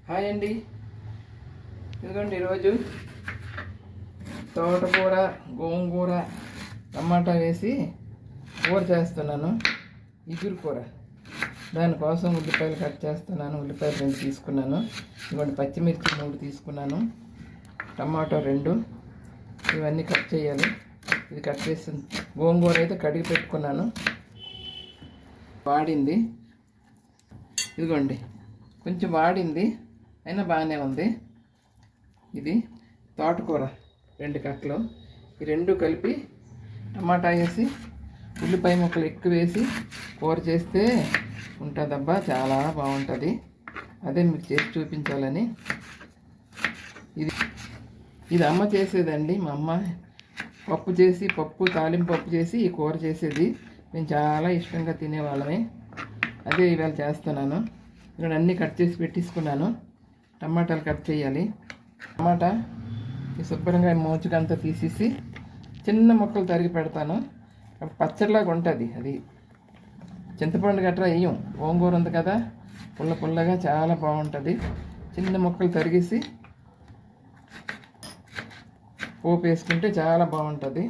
Hi అండి. ఇదిగోండి ఈరోజు తోటకూర, గోంగూర, టమాటా వేసి కూర చేస్తున్నాను. ఇగురు కూర. దానికోసం ఉల్లిపాయలు కట్ చేస్తున్నాను. ఉల్లిపాయలు 2 తీసుకున్నాను. ఇదిగోండి పచ్చిమిర్చి 3 తీసుకున్నాను. టమాటో 2. ఇవన్నీ కట్ చేయాలి. ఇది కట్ చేసి గోంగూర అయితే కడిగి పెట్టుకున్నాను. వాడింది. ఇదిగోండి కొంచెం వాడింది, అయినా బాగానే ఉంది. ఇది తోటకూర 2 కట్టలు. ఈ 2 కలిపి టమాటా వేసి ఉల్లిపాయ ముక్కలు ఎక్కువ వేసి కూర చేస్తే ఉంటుందబ్బా, చాలా బాగుంటుంది. అదే మీకు చేసి చూపించాలని. ఇది అమ్మ చేసేదండి. మా అమ్మ పప్పు తాలింపు పప్పు చేసి ఈ కూర చేసేది. మేము చాలా ఇష్టంగా తినేవాళ్ళమే. అదే ఇవాళ చేస్తున్నాను. ఇక్కడ అన్నీ కట్ చేసి పెట్టేసుకున్నాను. టమాటాలు కట్ చేయాలి. టమాటా శుభ్రంగా మోచుకంతా తీసేసి చిన్న ముక్కలు తరిగి పెడతాను. పచ్చడిలాగా ఉంటుంది. అది చింతపండు గట్రా వేయం, గోంగూర ఉంది కదా, పుల్లగా చాలా బాగుంటుంది. చిన్న ముక్కలు తరిగేసి పోపు వేసుకుంటే చాలా బాగుంటుంది.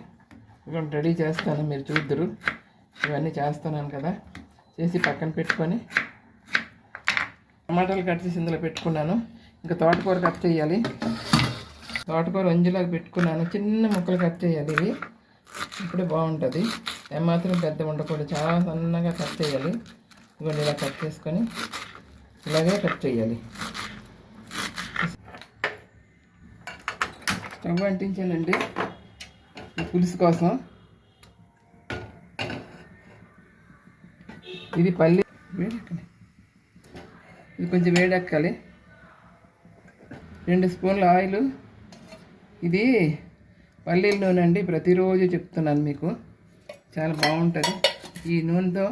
ఇక రెడీ చేస్తాను, మీరు చూద్దరు. ఇవన్నీ చేస్తున్నాను కదా, చేసి పక్కన పెట్టుకొని టమాటాలు కట్ చేసి ఇందులో పెట్టుకున్నాను. ఇంకా తోటకూర కట్ చేయాలి. తోటకూర వంజులాగా పెట్టుకున్నాను. చిన్న ముక్కలు కట్ చేయాలి. ఇవి ఇప్పుడే బాగుంటుంది. ఏమాత్రం పెద్ద ఉండకూడదు, చాలా సన్నగా కట్ చేయాలి. ఇవన్నీ ఇలా కట్ చేసుకొని ఇలాగే కట్ చేయాలి. స్టవ్ అంటించానండి ఈ పులుసు కోసం. ఇది పల్లి వేడెక్కాలి. ఇది కొంచెం వేడెక్కాలి. 2 స్పూన్ల ఆయిల్. ఇది పల్లీల నూనె అండి, ప్రతిరోజు చెప్తున్నాను మీకు, చాలా బాగుంటుంది. ఈ నూనెతో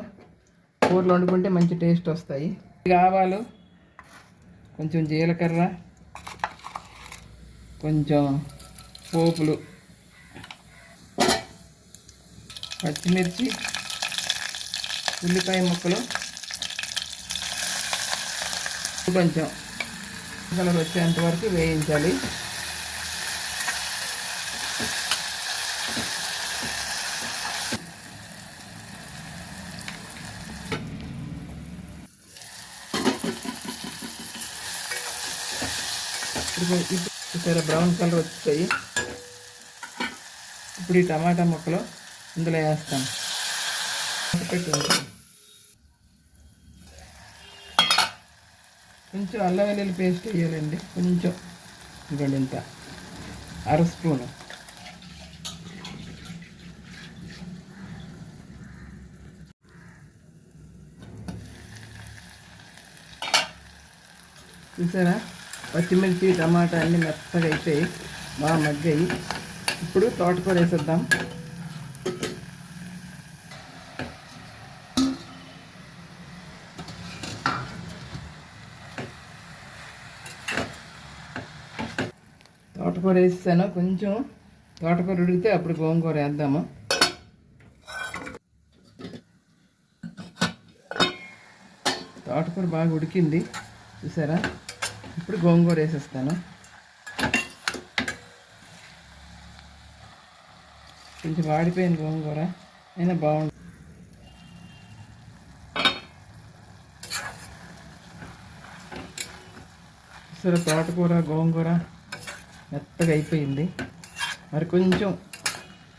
కూరలు వండుకుంటే మంచి టేస్ట్ వస్తాయి. ఆవాలు, కొంచెం జీలకర్ర, కొంచెం పోపులు, పచ్చిమిర్చి, ఉల్లిపాయ ముక్కలు, కొంచెం కలర్ వచ్చేంత వరకు వేయించాలి. ఇప్పుడు బ్రౌన్ కలర్ వచ్చాయి. ఇప్పుడు ఈ టమాటా ముక్కలు ఇందులో వేస్తాను. కొంచెం అల్లం వెల్లుల్లి పేస్ట్ వేయాలండి. కొంచెం ఇవ్వండి, ఇంత 1/2 స్పూను. చూసారా, పచ్చిమిర్చి టమాటా అన్నీ మెత్తగా అయిపోయి బాగా మగ్గాయి. ఇప్పుడు తోటకూర వేసేద్దాం. తోటకూర వేసాను. కొంచెం తోటకూర ఉడికితే అప్పుడు గోంగూర వేద్దాము. తోటకూర బాగా ఉడికింది చూసారా. ఇప్పుడు గోంగూర వేసేస్తాను. కొంచెం వాడిపోయింది గోంగూర, అయినా బాగుంది. చూసారా, తోటకూర గోంగూర మెత్తగా అయిపోయింది. మరి కొంచెం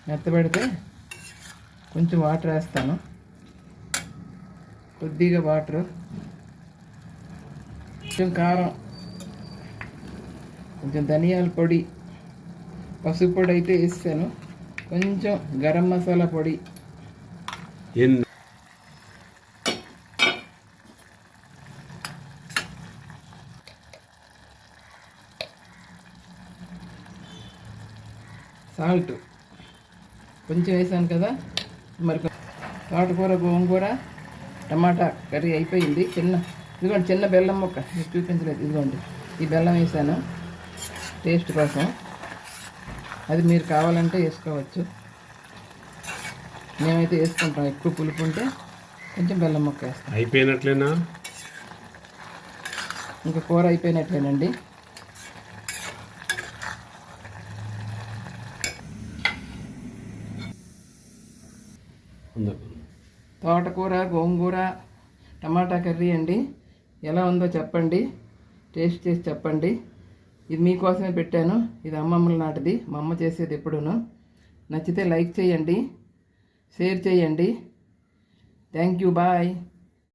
మెత్తబడితే కొంచెం వాటర్ వేస్తాను. కొద్దిగా వాటర్, కొంచెం కారం, కొంచెం ధనియాల పొడి, పసుపు పొడి అయితే వేసాను. కొంచెం గరం మసాలా పొడి, సాల్ట్ కొంచెం వేసాను కదా. మరి తోటకూర గోంగూర టమాటా కర్రీ అయిపోయింది. ఇదిగోండి చిన్న బెల్లం ముక్క మీకు చూపించలేదు. ఇదిగోండి ఈ బెల్లం వేసాను టేస్ట్ కోసం. అది మీరు కావాలంటే వేసుకోవచ్చు. మేమైతే వేసుకుంటాం. ఎక్కువ పులుపు ఉంటే కొంచెం బెల్లం ముక్క వేస్తాం. అయిపోయినట్లేనా? ఇంకా కూర అయిపోయినట్లేనండి. తోటకూర, గోంగూర, టమాటా కర్రీ అండి. ఎలా ఉందో చెప్పండి, టేస్ట్ చేసి చెప్పండి. ఇది మీకోసమే పెట్టాను. ఇది అమ్మమ్మల నాటిది, మా అమ్మ చేసేది ఎప్పుడూను. నచ్చితే లైక్ చేయండి, షేర్ చేయండి. Thank you, bye.